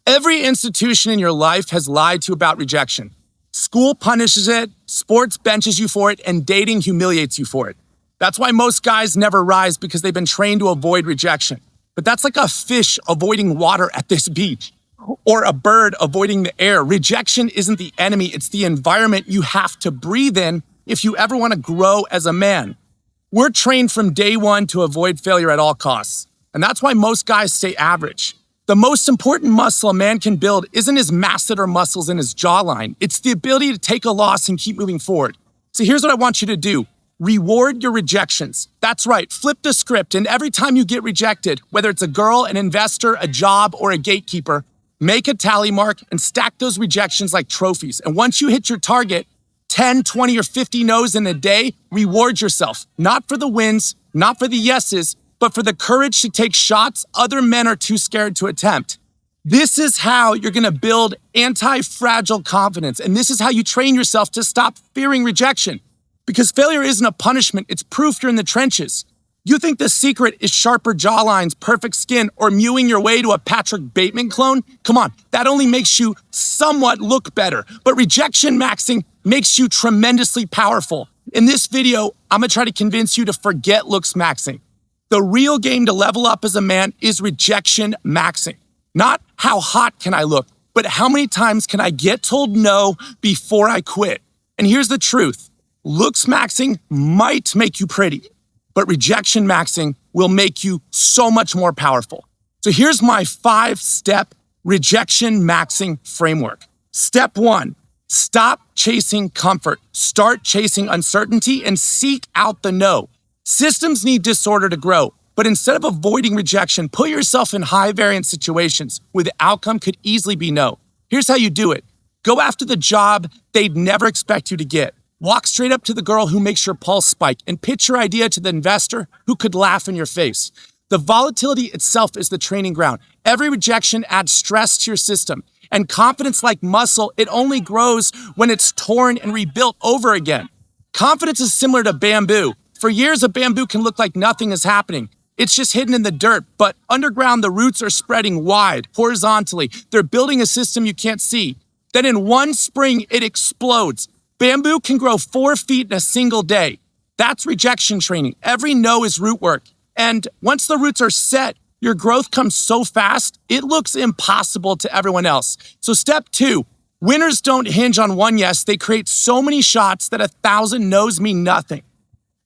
Every institution in your life has lied to you about rejection. School punishes it, sports benches you for it, and dating humiliates you for it. That's why most guys never rise, because they've been trained to avoid rejection. But that's like a fish avoiding water at this beach, or a bird avoiding the air. Rejection isn't the enemy, it's the environment you have to breathe in if you ever want to grow as a man. We're trained from day one to avoid failure at all costs. And that's why most guys stay average. The most important muscle a man can build isn't his masseter muscles in his jawline. It's the ability to take a loss and keep moving forward. So here's what I want you to do. Reward your rejections. That's right, flip the script, and every time you get rejected, whether it's a girl, an investor, a job, or a gatekeeper, make a tally mark and stack those rejections like trophies. And once you hit your target, 10, 20, or 50 no's in a day, reward yourself. Not for the wins, not for the yeses, but for the courage to take shots other men are too scared to attempt. This is how you're gonna build anti-fragile confidence, and this is how you train yourself to stop fearing rejection. Because failure isn't a punishment, it's proof you're in the trenches. You think the secret is sharper jawlines, perfect skin, or mewing your way to a Patrick Bateman clone? Come on, that only makes you somewhat look better. But rejection maxing makes you tremendously powerful. In this video, I'm gonna try to convince you to forget looks maxing. The real game to level up as a man is rejection maxing. Not how hot can I look, but how many times can I get told no before I quit? And here's the truth. Looks maxing might make you pretty, but rejection maxing will make you so much more powerful. So here's my 5-step rejection maxing framework. Step 1, stop chasing comfort. Start chasing uncertainty and seek out the no. Systems need disorder to grow, but instead of avoiding rejection, put yourself in high variance situations where the outcome could easily be no. Here's how you do it. Go after the job they'd never expect you to get. Walk straight up to the girl who makes your pulse spike and pitch your idea to the investor who could laugh in your face. The volatility itself is the training ground. Every rejection adds stress to your system. And confidence, like muscle, it only grows when it's torn and rebuilt over again. Confidence is similar to bamboo. For years, a bamboo can look like nothing is happening. It's just hidden in the dirt, but underground, the roots are spreading wide, horizontally. They're building a system you can't see. Then in one spring, it explodes. Bamboo can grow 4 feet in a single day. That's rejection training. Every no is root work. And once the roots are set, your growth comes so fast, it looks impossible to everyone else. So step 2, winners don't hinge on one yes. They create so many shots that 1,000 no's mean nothing.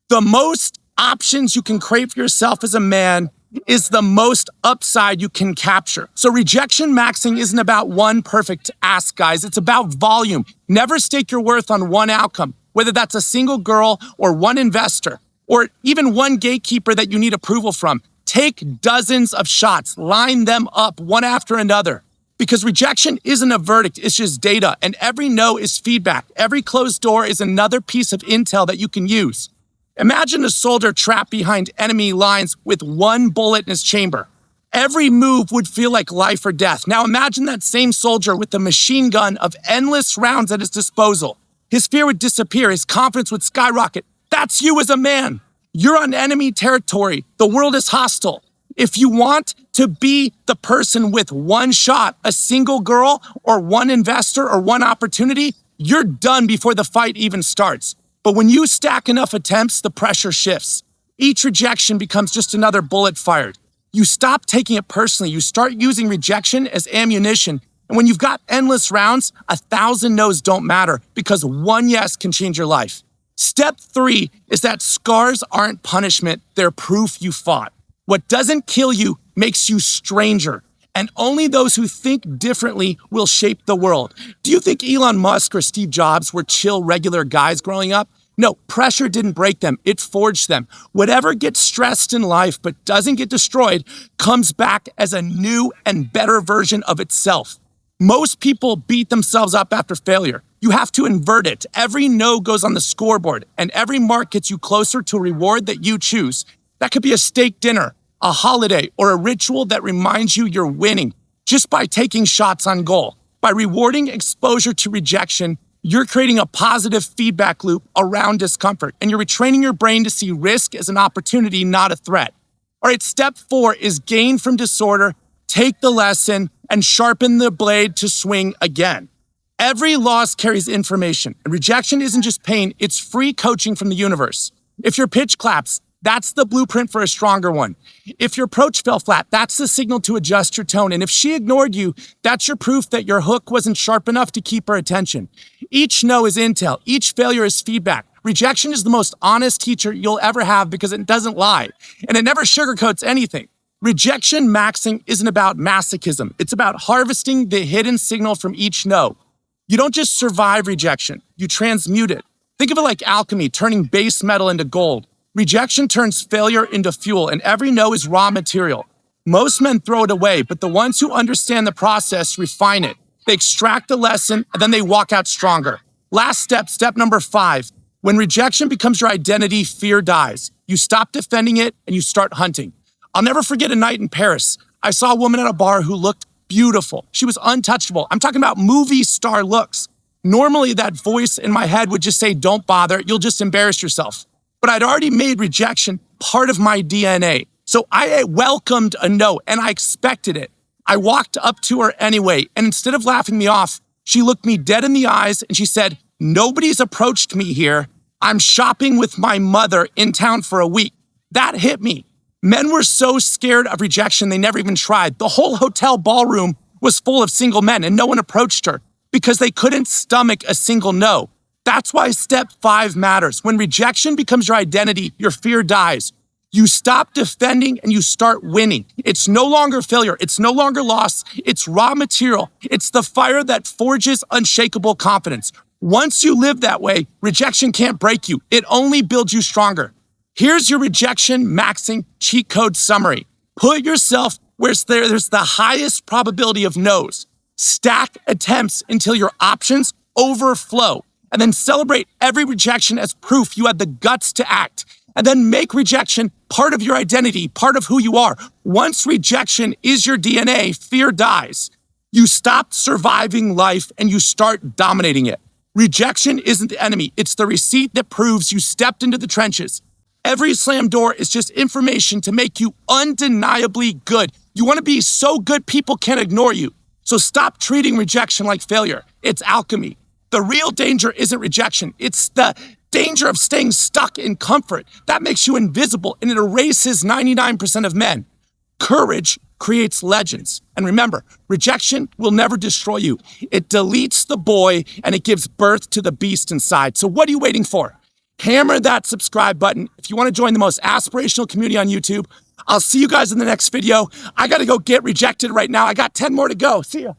The most options you can create for yourself as a man is the most upside you can capture. So rejection maxing isn't about one perfect ask, guys. It's about volume. Never stake your worth on one outcome, whether that's a single girl or one investor, or even one gatekeeper that you need approval from. Take dozens of shots, line them up one after another. Because rejection isn't a verdict, it's just data, and every no is feedback. Every closed door is another piece of intel that you can use. Imagine a soldier trapped behind enemy lines with one bullet in his chamber. Every move would feel like life or death. Now imagine that same soldier with a machine gun of endless rounds at his disposal. His fear would disappear, his confidence would skyrocket. That's you as a man. You're on enemy territory. The world is hostile. If you want to be the person with one shot, a single girl, or one investor, or one opportunity, you're done before the fight even starts. But when you stack enough attempts, the pressure shifts. Each rejection becomes just another bullet fired. You stop taking it personally. You start using rejection as ammunition. And when you've got endless rounds, 1,000 no's don't matter, because one yes can change your life. Step 3 is that scars aren't punishment. They're proof you fought. What doesn't kill you makes you stranger. And only those who think differently will shape the world. Do you think Elon Musk or Steve Jobs were chill, regular guys growing up? No, pressure didn't break them, it forged them. Whatever gets stressed in life but doesn't get destroyed comes back as a new and better version of itself. Most people beat themselves up after failure. You have to invert it. Every no goes on the scoreboard, and every mark gets you closer to a reward that you choose. That could be a steak dinner, a holiday, or a ritual that reminds you you're winning just by taking shots on goal. By rewarding exposure to rejection, you're creating a positive feedback loop around discomfort, and you're retraining your brain to see risk as an opportunity, not a threat. All right, step 4 is gain from disorder take the lesson, and sharpen the blade to swing again. Every loss carries information, and rejection isn't just pain, it's free coaching from the universe. If your pitch claps, that's the blueprint for a stronger one. If your approach fell flat, that's the signal to adjust your tone. And if she ignored you, that's your proof that your hook wasn't sharp enough to keep her attention. Each no is intel. Each failure is feedback. Rejection is the most honest teacher you'll ever have because it doesn't lie, and it never sugarcoats anything. Rejection maxing isn't about masochism. It's about harvesting the hidden signal from each no. You don't just survive rejection, you transmute it. Think of it like alchemy, turning base metal into gold. Rejection turns failure into fuel, and every no is raw material. Most men throw it away, but the ones who understand the process refine it. They extract the lesson, and then they walk out stronger. Last step, step number 5. When rejection becomes your identity, fear dies. You stop defending it, and you start hunting. I'll never forget a night in Paris. I saw a woman at a bar who looked beautiful. She was untouchable. I'm talking about movie star looks. Normally, that voice in my head would just say, don't bother, you'll just embarrass yourself. But I'd already made rejection part of my DNA. So I welcomed a no, and I expected it. I walked up to her anyway, and instead of laughing me off, she looked me dead in the eyes and she said, nobody's approached me here. I'm shopping with my mother in town for a week. That hit me. Men were so scared of rejection, they never even tried. The whole hotel ballroom was full of single men, and no one approached her because they couldn't stomach a single no. That's why step 5 matters. When rejection becomes your identity, your fear dies. You stop defending and you start winning. It's no longer failure. It's no longer loss. It's raw material. It's the fire that forges unshakable confidence. Once you live that way, rejection can't break you. It only builds you stronger. Here's your rejection maxing cheat code summary. Put yourself where there's the highest probability of no's. Stack attempts until your options overflow. And then celebrate every rejection as proof you had the guts to act. And then make rejection part of your identity, part of who you are. Once rejection is your DNA, fear dies. You stop surviving life and you start dominating it. Rejection isn't the enemy. It's the receipt that proves you stepped into the trenches. Every slam door is just information to make you undeniably good. You want to be so good people can't ignore you. So stop treating rejection like failure. It's alchemy. The real danger isn't rejection. It's the danger of staying stuck in comfort. That makes you invisible and it erases 99% of men. Courage creates legends. And remember, rejection will never destroy you. It deletes the boy and it gives birth to the beast inside. So what are you waiting for? Hammer that subscribe button if you want to join the most aspirational community on YouTube. I'll see you guys in the next video. I got to go get rejected right now. I got 10 more to go. See ya.